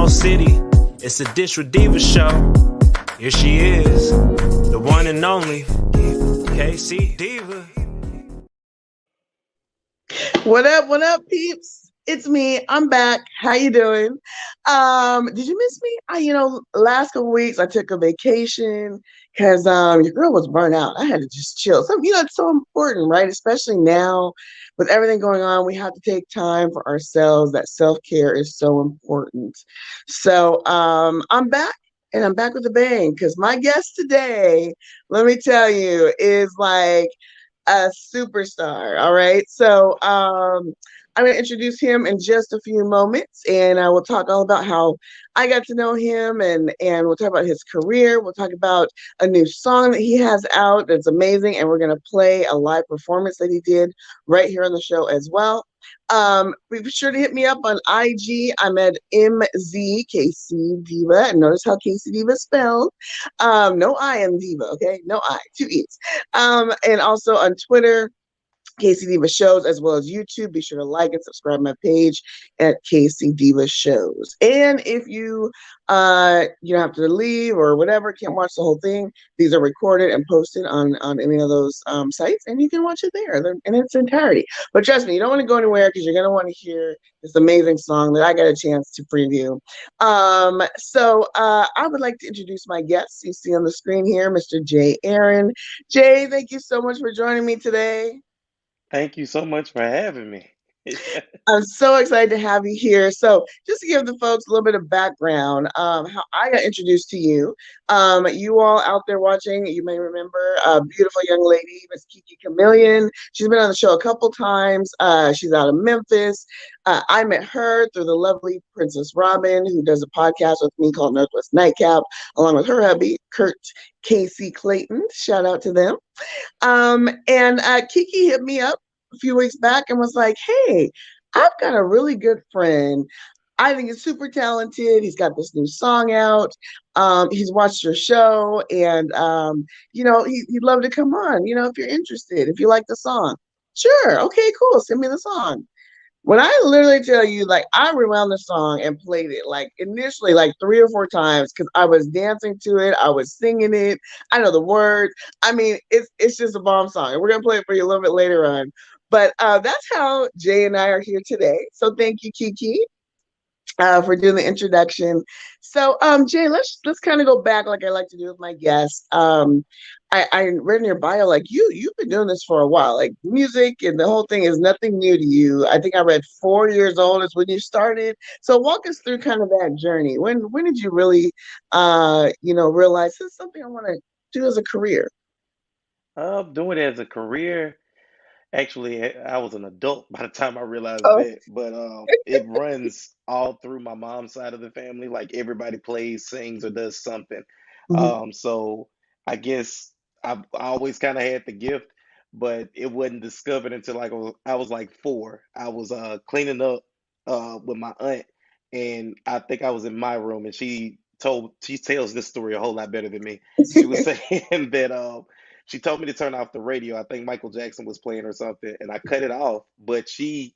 Baltimore City. It's a Dish with Deeva show. Here she is, the one and only K-Cee Deeva. What up? What up, peeps? It's me. I'm back. How you doing? Did you miss me? Last couple weeks I took a vacation because your girl was burnt out. I had to just chill. It's so important, right? Especially now with everything going on, we have to take time for ourselves. That self-care is so important. So I'm back. And I'm back with a bang because my guest today, let me tell you, is like a superstar. All right. So I'm going to introduce him in just a few moments, and I will talk all about how I got to know him, and we'll talk about his career. We'll talk about a new song that he has out that's amazing, and we're going to play a live performance that he did right here on the show as well. Be sure to hit me up on IG. I'm at MZKC Diva. And notice how K-Cee Diva is spelled. No I in Diva, okay? No I, two E's. And also on Twitter, K-Cee Diva Shows, as well as YouTube. Be sure to like and subscribe my page at K-Cee Diva Shows. And if you don't have to leave or whatever, can't watch the whole thing, these are recorded and posted on any of those sites, and you can watch it there in its entirety. But trust me, you don't want to go anywhere because you're going to want to hear this amazing song that I got a chance to preview. So I would like to introduce my guest. You see on the screen here, Mr. Jay Aaron. Jay, thank you so much for joining me today. Thank you so much for having me. I'm so excited to have you here. So, just to give the folks a little bit of background, how I got introduced to you. You all out there watching, you may remember a beautiful young lady, Miss Kiki Chameleon. She's been on the show a couple times. She's out of Memphis. I met her through the lovely Princess Robin, who does a podcast with me called Northwest Nightcap, along with her hubby, Kurt K-Cee Clayton. Shout out to them. And Kiki hit me up a few weeks back and was like, hey, I've got a really good friend. I think he's super talented. He's got this new song out. He's watched your show, and he'd love to come on. If you're interested, if you like the song, sure, okay, cool. Send me the song. When I literally tell you, like, I rewound the song and played it, like, initially, like, 3 or 4 times because I was dancing to it. I was singing it. I know the words. I mean, it's just a bomb song. And we're going to play it for you a little bit later on. But that's how Jay and I are here today. So thank you, Kiki, for doing the introduction. So, Jay, let's kind of go back like I like to do with my guests. I read in your bio like you've been doing this for a while. Like music and the whole thing is nothing new to you. I think I read 4 years old is when you started. So walk us through kind of that journey. When did you really realize this is something I want to do as a career? Doing it as a career, actually, I was an adult by the time I realized Oh, that, but it runs all through my mom's side of the family. Like everybody plays, sings, or does something. mhm. So I guess I always kind of had the gift, but it wasn't discovered until like I was like 4. I was cleaning up with my aunt, and I think I was in my room, and she tells this story a whole lot better than me. She was saying that she told me to turn off the radio. I think Michael Jackson was playing or something, and I cut it off. But she,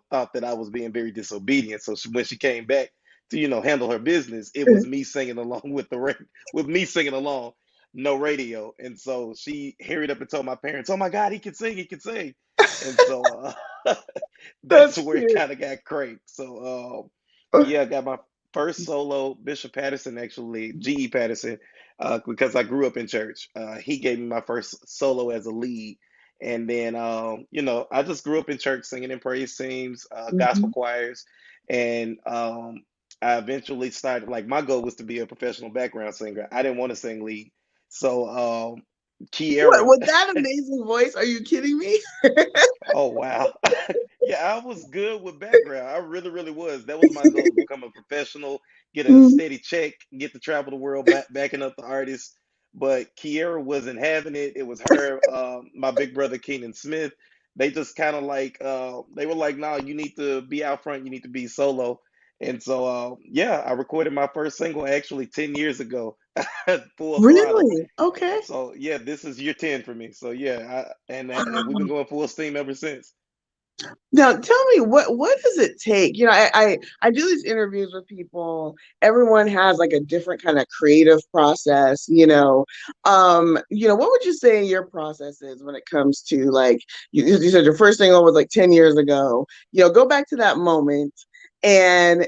thought that I was being very disobedient. So when she came back to, handle her business, it was me singing along with me singing along, no radio. And so she hurried up and told my parents, "Oh my God, he can sing, he can sing." And so that's That's where it cute. kind of got cranked. So yeah, I got my first solo, Bishop Patterson, actually, G.E. Patterson, because I grew up in church. He gave me my first solo as a lead. And then, I just grew up in church singing in praise teams, gospel Mhm. choirs. And I eventually started, like, my goal was to be a professional background singer. I didn't want to sing lead. So, What Kiera, with that amazing voice? Are you kidding me? oh wow. Yeah, I was good with background. I really, really was. That was my goal, to become a professional, get a Mhm. steady check, get to travel the world backing up the artists. But Kiera wasn't having it. It was her, my big brother Keenan Smith. They just kind of like they were like, "No, you need to be out front, you need to be solo." And so yeah, I recorded my first single actually 10 years ago, Full Throttle. Really? Okay. So yeah, this is year 10 for me. So yeah, and we've been Wow. going full steam ever since. Now, tell me what does it take? I do these interviews with people. Everyone has like a different kind of creative process. What would you say your process is when it comes to like you said your first single was like 10 years ago. Go back to that moment, and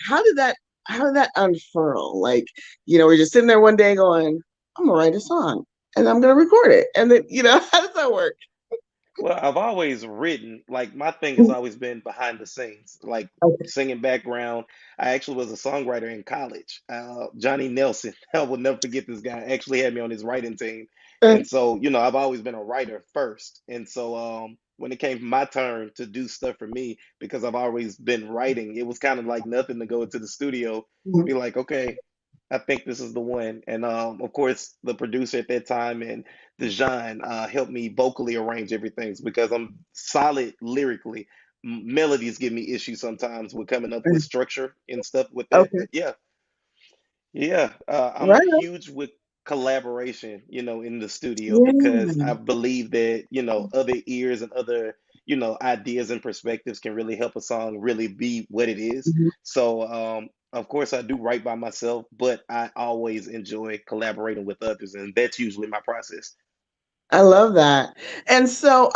how did that unfurl? Like, we're just sitting there one day going, I'm gonna write a song and I'm gonna record it, and then how does that work? Well, I've always written, like my thing has always been behind the scenes, like Okay. singing background. I actually was a songwriter in college. Johnny Nelson, I will never forget this guy, actually had me on his writing team. And so, I've always been a writer first. And so, when it came my turn to do stuff for me, because I've always been writing, it was kind of like nothing to go into the studio, be like, okay, I think this is the one. And of course, the producer at that time and Dejan helped me vocally arrange everything because I'm solid lyrically. Melodies give me issues sometimes with coming up with structure and stuff with that. Okay. But yeah, yeah, I'm Right. huge with collaboration, in the studio because I Yeah. believe that, other ears and other, ideas and perspectives can really help a song really be what it is. Mhm. So, of course, I do write by myself, but I always enjoy collaborating with others, and that's usually my process. I love that. And so,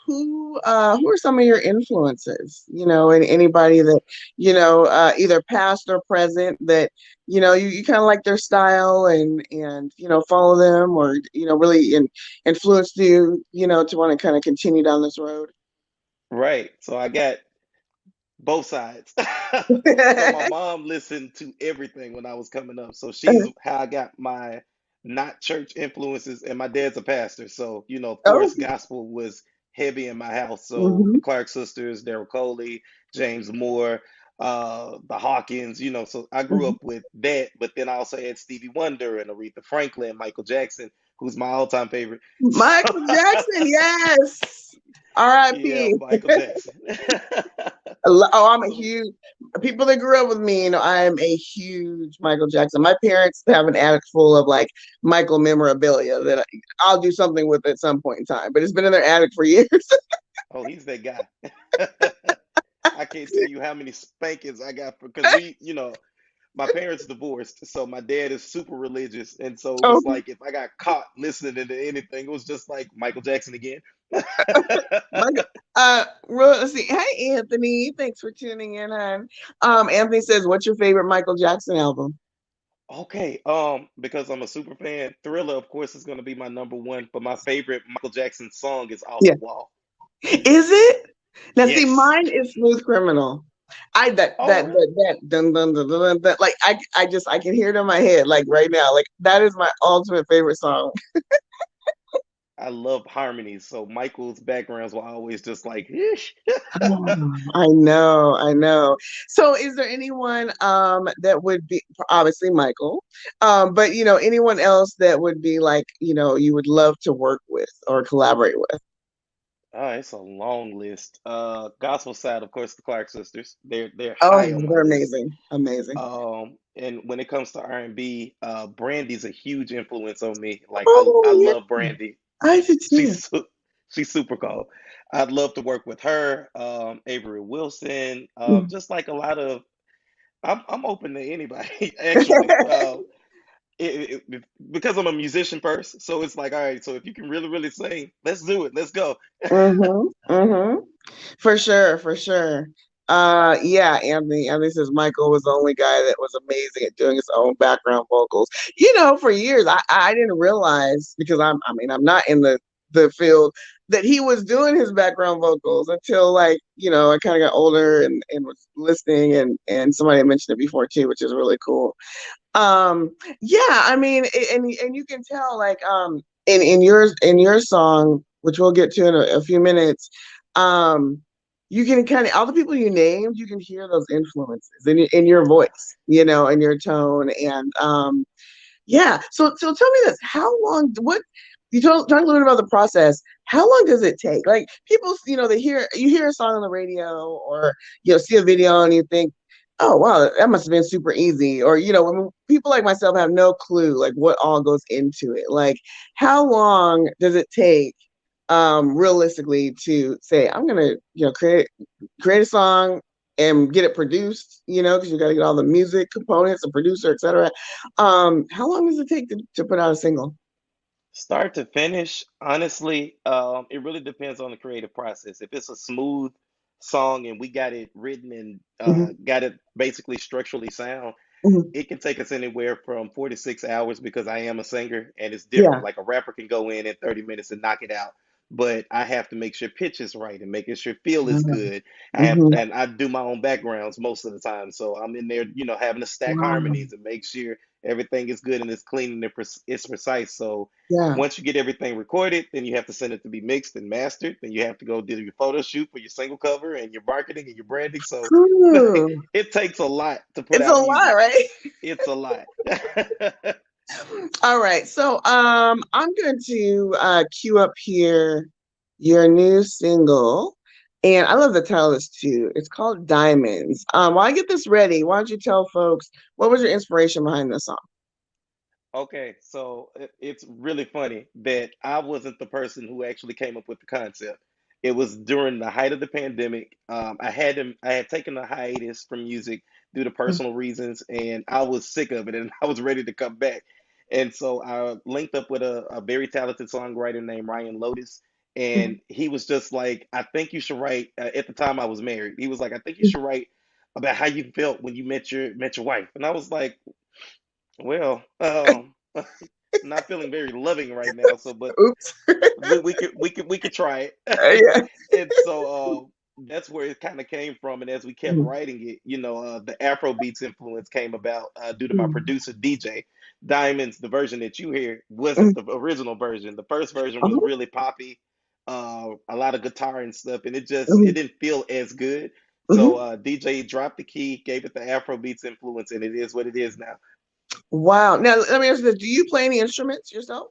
who are some of your influences? And anybody that, either past or present that, you kind of like their style and follow them or, really influenced you, to want to kind of continue down this road. Right. So I got both sides. So my mom listened to everything when I was coming up. So she's how I got my not church influences, and my dad's a pastor. So, of Oh. course, gospel was heavy in my house. So the Mhm. Clark sisters, Daryl Coley, James Moore, the Hawkins, so I grew Mhm. up with that, but then I also had Stevie Wonder and Aretha Franklin, Michael Jackson, who's my all-time favorite. So Michael Jackson, yes. yeah, R.I.P. Michael Jackson. I'm a So huge people that grew up with me. I am a huge Michael Jackson. My parents have an attic full of like Michael memorabilia that I'll do something with at some point in time. But it's been in their attic for years. oh, he's that guy. I can't tell you how many spankings I got because my parents divorced, so my dad is super religious, and so it Oh was like if I got caught listening to anything, it was just like Michael Jackson again. my God. Let's see. Hey, Anthony. Thanks for tuning in, hon. Anthony says, "What's your favorite Michael Jackson album?" Okay, because I'm a super fan, Thriller, of course, is gonna be my number one, but my favorite Michael Jackson song is Off Yeah. the Wall. Is it? Now, see, Yes. mine is Smooth Criminal. I that Oh, that really? that that dun dun dun dun, dun, dun like I can hear it in my head like right now. Like that is my ultimate favorite song. I love harmonies, so Michael's backgrounds were always just like, "Ish." Oh, I know, I know. So is there anyone that would be obviously Michael, but anyone else that would be like, you would love to work with or collaborate with? It's a long list. Gospel side, of course, the Clark sisters. They're high Oh, on my they're list. amazing. Amazing. And when it comes to R&B, Brandy's a huge influence on me. Like I Oh love yeah, Brandy. I did too. She's she's super cool. I'd love to work with her, Avery Wilson, just like a lot of. I'm open to anybody actually. Because I'm a musician first, so it's like, all right, so if you can really, really sing, let's do it. Let's go. Mm-hmm. Mm-hmm. For sure, for sure. Yeah, Anthony. Anthony says Michael was the only guy that was amazing at doing his own background vocals. For years I didn't realize because I'm not in the field that he was doing his background vocals until like, I kind of got older and was listening and somebody had mentioned it before too, which is really cool. Um, yeah, I mean, and you can tell like in your song, which we'll get to in a few minutes, um, you can kind of all the people you named, you can hear those influences in your voice, in your tone, and yeah. So tell me this: how long? What you talk a little bit about the process? How long does it take? Like people, they hear a song on the radio or see a video and you think, oh wow, that must have been super easy. Or when people like myself have no clue like what all goes into it. Like how long does it take? realistically to say, I'm gonna, create a song and get it produced, because you got to get all the music components, the producer, etc. How long does it take to put out a single? Start to finish, honestly, it really depends on the creative process. If it's a smooth song and we got it written and Hmm. got it basically structurally sound, Hmm. it can take us anywhere from 4 to 6 hours because I am a singer and it's different. Yeah. Like a rapper can go in 30 minutes and knock it out, but I have to make sure pitch is right and making sure feel is good. Hmm. And I do my own backgrounds most of the time, so I'm in there, having to stack Wow. harmonies and make sure everything is good and it's clean and it's precise. So Yeah. once you get everything recorded, then you have to send it to be mixed and mastered. Then you have to go do your photo shoot for your single cover and your marketing and your branding. So Ooh. it takes a lot to put It's a out lot, music. right? It's a lot. All right. So I'm going to cue up here your new single. And I love the title of this too. It's called Diamonds. While I get this ready, why don't you tell folks what was your inspiration behind this song? Okay, so it's really funny that I wasn't the person who actually came up with the concept. It was during the height of the pandemic. I had taken a hiatus from music due to personal reasons, and I was sick of it, and I was ready to come back. And so I linked up with a very talented songwriter named Ryan Lotus, and he was just like, "I think you should write." At the time, I was married. He was like, "I think you should write about how you felt when you met your wife," and I was like, well, not feeling very loving right now. So, but Oops. we could try it. Yeah. And so that's where it kind of came from. And as we kept Mhm. writing it, the Afro beats influence came about due to my Mhm. producer DJ Diamonds. The version that you hear wasn't Mhm. the original version. The first version was Oh. really poppy, a lot of guitar and stuff, and it Mhm. didn't feel as good. So Mhm. DJ dropped the key, gave it the Afro beats influence, and it is what it is now. Wow. Now let me ask you this. Do you play any instruments yourself?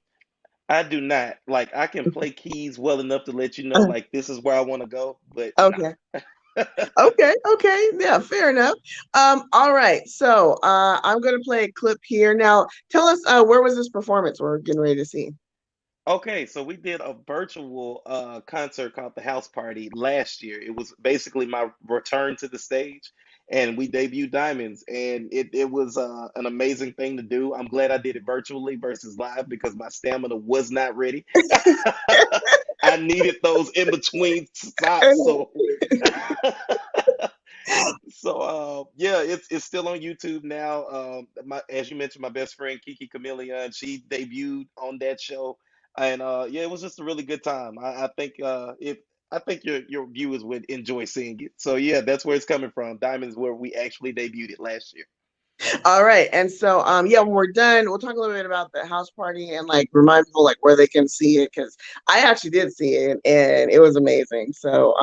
I do not. Like I can play keys well enough to let you know Uh, like this is where I want to go, but nah. okay. Okay, okay, yeah, fair enough. All right, so I'm gonna play a clip here. Now, tell us where was this performance we're getting ready to see? Okay, so we did a virtual concert called the House Party last year. It was basically my return to the stage, and we debuted Diamonds, and it was an amazing thing to do. I'm glad I did it virtually versus live because my stamina was not ready. I needed those in between stops, so yeah, it's still on YouTube now. As you mentioned, my best friend Kiki Chameleon, she debuted on that show, and yeah, it was just a really good time. I think if I think your viewers would enjoy seeing it. So yeah, that's where it's coming from. Diamonds, where we actually debuted it last year. All right, and so yeah, when we're done, we'll talk a little bit about the house party and like remind people like where they can see it because I actually did see it and it was amazing. So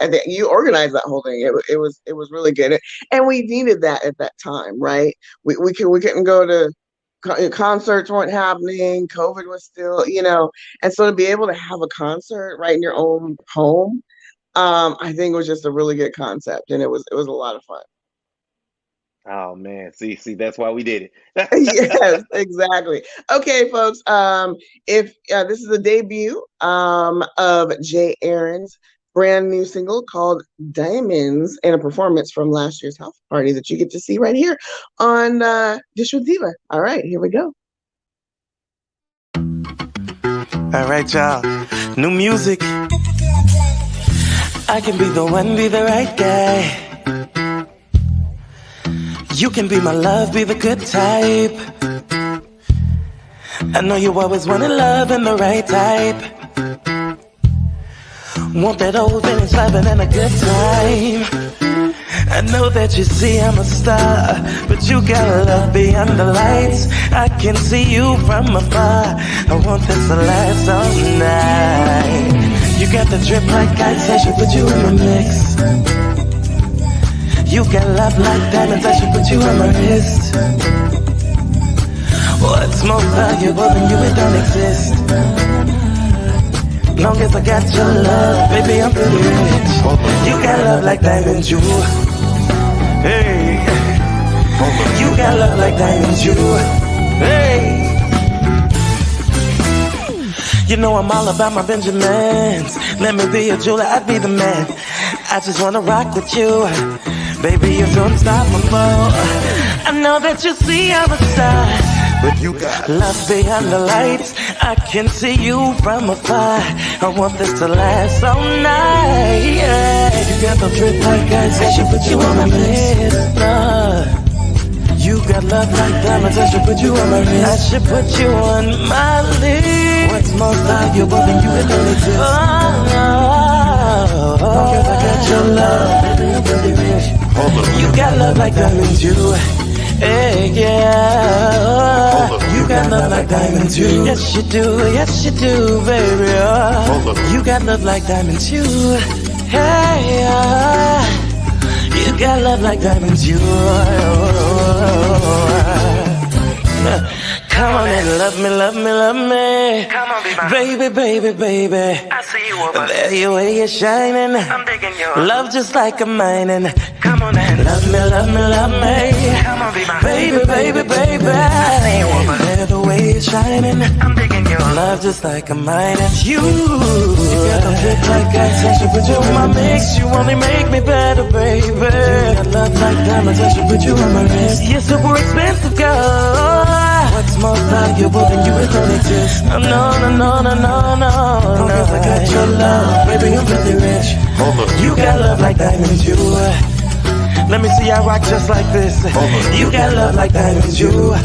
I think you organized that whole thing. It was really good, and we needed that at that time, right? We couldn't go to concerts weren't happening. COVID was still, and so to be able to have a concert right in your own home, I think it was just a really good concept, and it was a lot of fun. Oh man, see, that's why we did Yes, it. exactly. Okay, folks. If this is the debut of Jay Aaron's brand new single called Diamonds and a performance from last year's house party that you get to see right here on Dish with Diva. All right, here we go. All right, y'all. New music. I can be the one, be the right guy. You can be my love, be the good type. I know you always wanted love and the right type. Want that old vintage loving and a good time. I know that you see I'm a star, but you got love beyond the lights. I can see you from afar. I want this to last all night. You got the drip like ice, I should put you in the mix. You got love like diamonds, I should put you on my wrist. What's more valuable than you, it don't exist. Long as I got your love, baby, I'm pretty rich. You got love like diamonds, you. Hey. You got love like diamonds, you. Hey. You know I'm all about my Benjamins. Let me be your jeweler, I'd be the man. I just wanna rock with you. Baby, you're unstoppable. I know that you see I'm a star, but you got love behind the lights. I can see you from afar. I want this to last all night. Yeah. You got the drip like ice. I should put you on my list. You got love like diamonds, I should put you on my list. I should put you on my list. What's more valuable than you and only exist? Oh, cause I got your love, baby, I'm really rich. You got love like diamonds, you. Hey, yeah. You got love like diamonds, you. Yes, you do, baby. You got love like diamonds, you. Hey, yeah. You got love like diamonds, you. Come on and love me, love me, love me. Come on, be my Baby. I see you over There you way you're shining. I'm digging your Love just like a mining. Come on and Love me, love me, love me. come on, be my Baby. I see you over There the way you're shining. I'm digging your Love just like a mining. You got a drip like ice. I should put you on my mix. You only make me better, baby. You got love like diamonds. I should put you on my wrist. You're super expensive, girl. What's more valuable than you and don't exist? No. Cause I got your love, baby, I'm really rich. You got love like diamonds, you. Let me see I rock just like this. You got love like diamonds, you.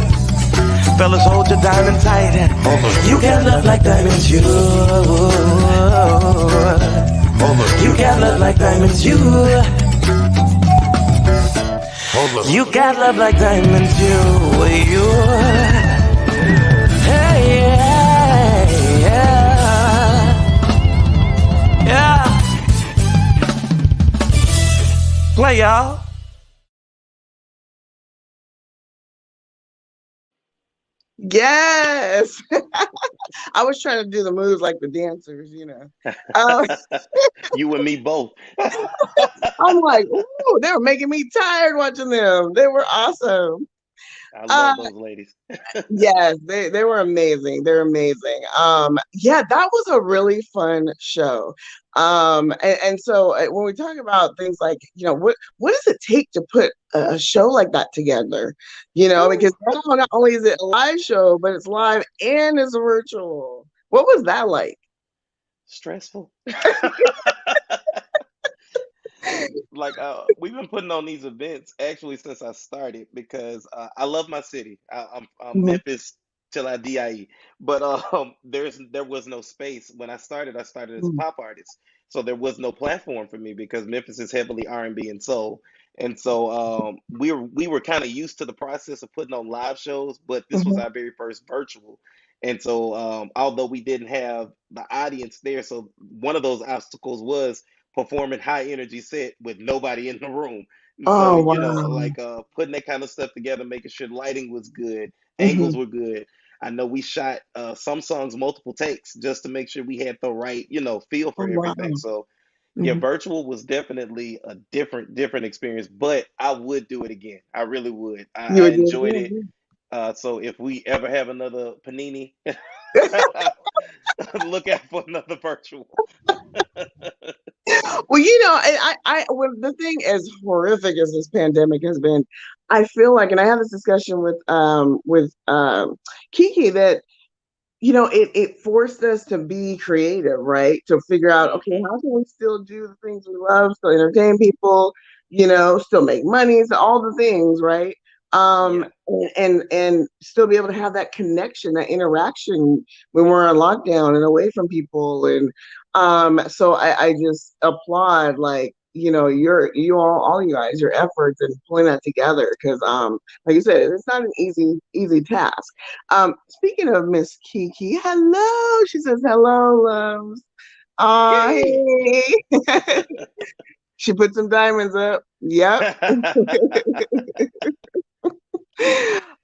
Fellas, hold your diamond tight. You got love like diamonds, you. You got love like diamonds, you. You got love like diamonds, you. Hey, yeah. Play, y'all. Yes. I was trying to do the moves like the dancers, Uh, You and me both. I'm like, ooh, they were making me tired watching them. They were awesome. I Uh, love those ladies. yes, they were amazing. They're amazing. Yeah, that was a really fun show. And so when we talk about things like, what does it take to put a show like that together? Because now not only is it a live show, but it's live and it's virtual. What was that like? Stressful. Like we've been putting on these events actually since I started because I love my city. I'm Mhm. Memphis till I die. But there was no space when I started. I started as a Mhm. pop artist, so there was no platform for me because Memphis is heavily R&B and soul. And so we were kind of used to the process of putting on live shows, but this was Mhm. our very first virtual. And so although we didn't have the audience there, so one of those obstacles was performing high energy set with nobody in the room. And so, Oh, like wow. putting that kind of stuff together, making sure lighting was good, angles Mhm. were good. I know we shot some songs multiple takes just to make sure we had the right, feel Oh, for wow. everything. So yeah, Mhm. virtual was definitely a different experience, but I would do it again. I really would. You I would do it enjoyed it. again? So if we ever have another panini, look out for another virtual. Well, well, the thing as horrific as this pandemic has been, I feel like, and I had this discussion with Kiki that it forced us to be creative, right? To figure out, okay, Hmm. how can we still do the things we love, still entertain people, still make money, so all the things, right? Yeah. And still be able to have that connection, that interaction when we're on lockdown and away from people. And so I just applaud, like, all you guys, your efforts and pulling that together, because like you said, it's not an easy task. Speaking of Miss Kiki, hello. She says hello, loves. Yay! Hey. She put some diamonds up. Yep.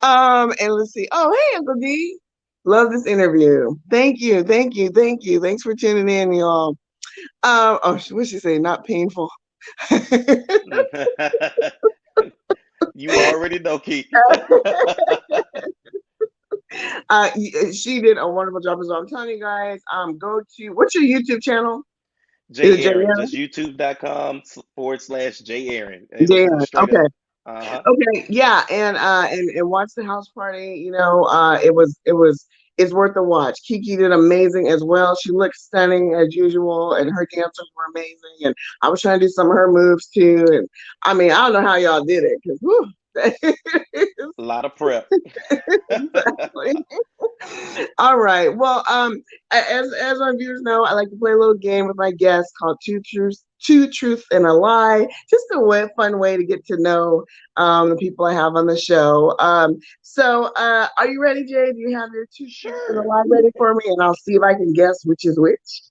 And let's see. Oh, hey, Uncle D. Love this interview. Thank you. Thanks for tuning in, y'all. What'd she say? Not painful. You already know, Key. She did a wonderful job as well. I'm telling you guys, go to what's your YouTube channel? Is it J Aaron, JM? just youtube.com/J Aaron. It was JM. straight Okay. up. Uh-huh. Okay. Yeah. And watch the house party. It was it's worth the watch. Kiki did amazing as well. She looked stunning as usual, and her dancers were amazing. And I was trying to do some of her moves too. And I mean, I don't know how y'all did it because A lot of prep. exactly. All right. Well, as our viewers know, I like to play a little game with my guests called Two Truths and a Lie. Just a fun way to get to know the people I have on the show. So, are you ready, Jay? Do you have your two truths and a Sure. lie ready for me? And I'll see if I can guess which is which.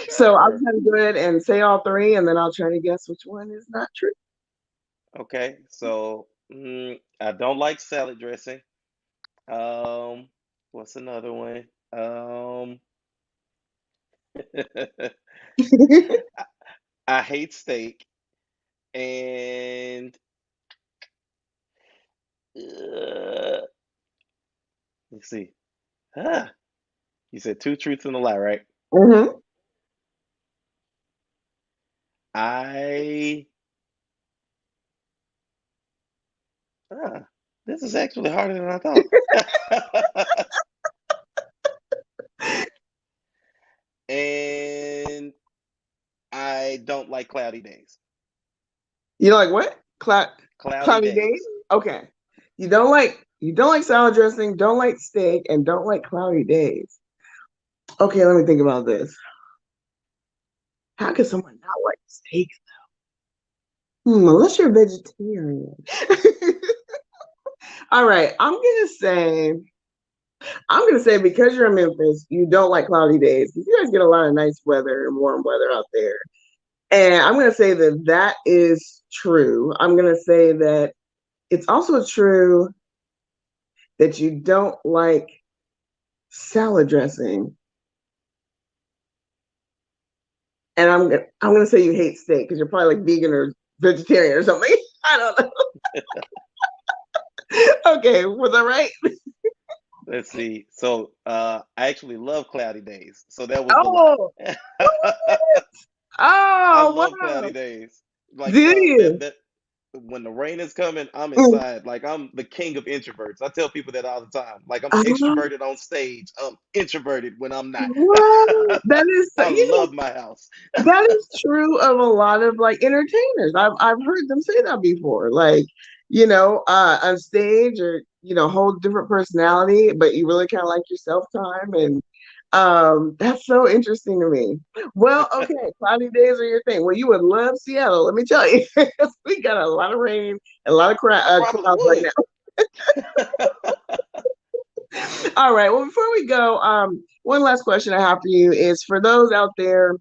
So I'll Sure. try to do it and say all three, and then I'll try to guess which one is not true. Okay. So, I don't like salad dressing. Um, what's another one? I hate steak and uh, let's see. Ah, you said two truths and a lie, right? hmm I ah, this is actually harder than I thought. And I don't like cloudy days. You like what? Cloudy Cloudy days? days. Okay. You don't like salad dressing, don't like steak, and don't like cloudy days. Okay, let me think about this. How could someone not like steak? Unless you're vegetarian. All right, I'm gonna say because you're in Memphis, you don't like cloudy days because you guys get a lot of nice weather and warm weather out there. And I'm gonna say that that is true. I'm gonna say that it's also true that you don't like salad dressing, and I'm gonna say you hate steak because you're probably like vegan or vegetarian or something. I don't know. Okay, was I right? Let's see. So I actually love cloudy days. So that was the lie. Oh, I oh, love wow. cloudy days. Do Like you? that when the rain is coming, I'm Mm. inside. Like I'm the king of introverts. I tell people that all the time. Like I'm Uh, extroverted on stage. I'm introverted when I'm not. what? That is, I love my house. that is true of a lot of like entertainers. I've heard them say that before. Like, on stage or hold different personality, but you really kind of like your self time, and that's so interesting to me. Well, okay, cloudy days are your thing. Well, you would love Seattle, let me tell you. We got a lot of rain, a lot of I probably clouds right would. now. All right. Well, before we go, one last question I have for you is for those out there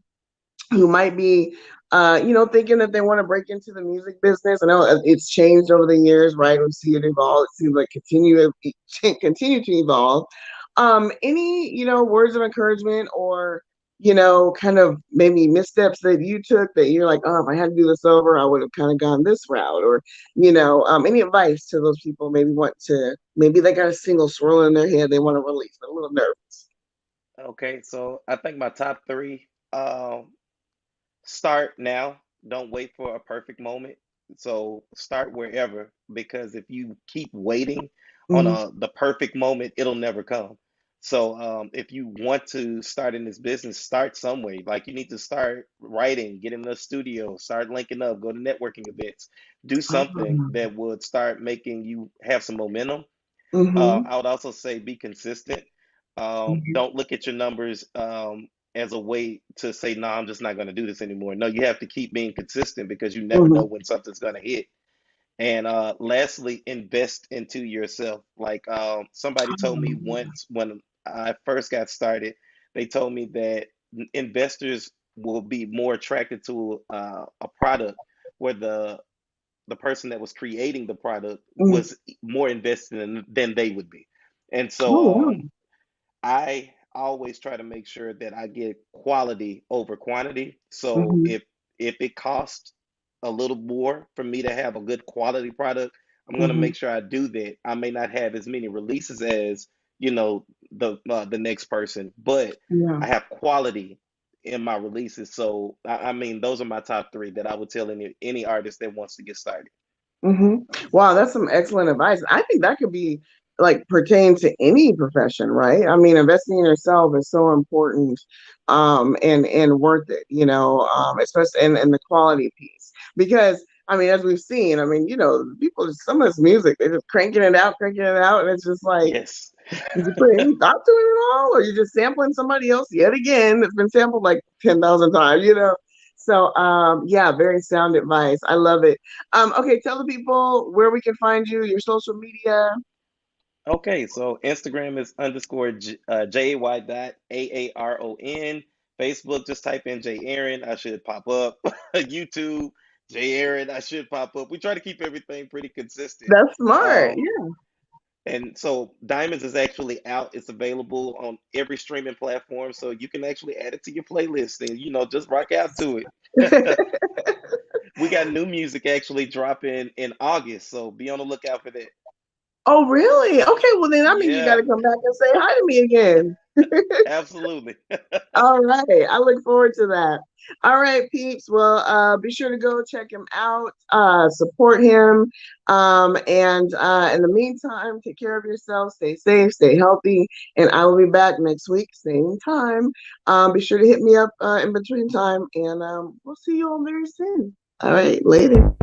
who might be thinking that they want to break into the music business. I know it's changed over the years, right? We see it evolve. It seems like continue to evolve. Any words of encouragement or kind of maybe missteps that you took that you're like, oh, if I had to do this over, I would have kind of gone this route, or any advice to those people maybe they got a single swirl in their head they want to release, they're a little nervous. Okay, so I think my top three. Start now. Don't wait for a perfect moment. So start wherever, because if you keep waiting on Mhm. the perfect moment, it'll never come. So if you want to start in this business, start somewhere. Like you need to start writing, get in the studio, start linking up, go to networking events, do something that would start making you have some momentum. Mhm. I would also say be consistent. Mhm. Don't look at your numbers as a way to say, no, I'm just not going to do this anymore. No, you have to keep being consistent because you never know Mhm. when something's going to hit. And lastly, invest into yourself. Like somebody told me once when I first got started, they told me that investors will be more attracted to a product where the person that was creating the product Mhm. was more invested in than they would be. And so Oh, wow. I always try to make sure that I get quality over quantity. So Mhm. if it costs a little more for me to have a good quality product, I'm going to Mhm. make sure I do that. I may not have as many releases as the next person, but Yeah. I have quality in my releases. So I mean, those are my top three that I would tell any artist that wants to get started. Hmm. Wow, that's some excellent advice. I think that could be like pertain to any profession, right? I mean, investing in yourself is so important, and worth it, especially in the quality piece. Because I mean, as we've seen, I mean, people some of this music, they're just cranking it out, and it's just like, Yes. did you put any thought to it at all, or you just sampling somebody else yet again that's been sampled like 10,000 times? So, yeah, very sound advice. I love it. Okay, tell the people where we can find you, your social media. Okay, so Instagram is underscore JAY dot AARON. Facebook, just type in J Aaron, I should pop up. YouTube, J Aaron, I should pop up. We try to keep everything pretty consistent. That's smart. Um, Yeah. and so Diamonds is actually out. It's available on every streaming platform, so you can actually add it to your playlist and just rock out to it. We got new music actually dropping in August, so be on the lookout for that. Oh, really? Okay, well then I mean you got Yeah, to come back and say hi to me again. absolutely. All right. I look forward to that. All right, peeps. Well, be sure to go check him out, support him. And in the meantime, take care of yourself, stay safe, stay healthy, and I will be back next week, same time. Be sure to hit me up in between time, and we'll see you all very soon. All right, later.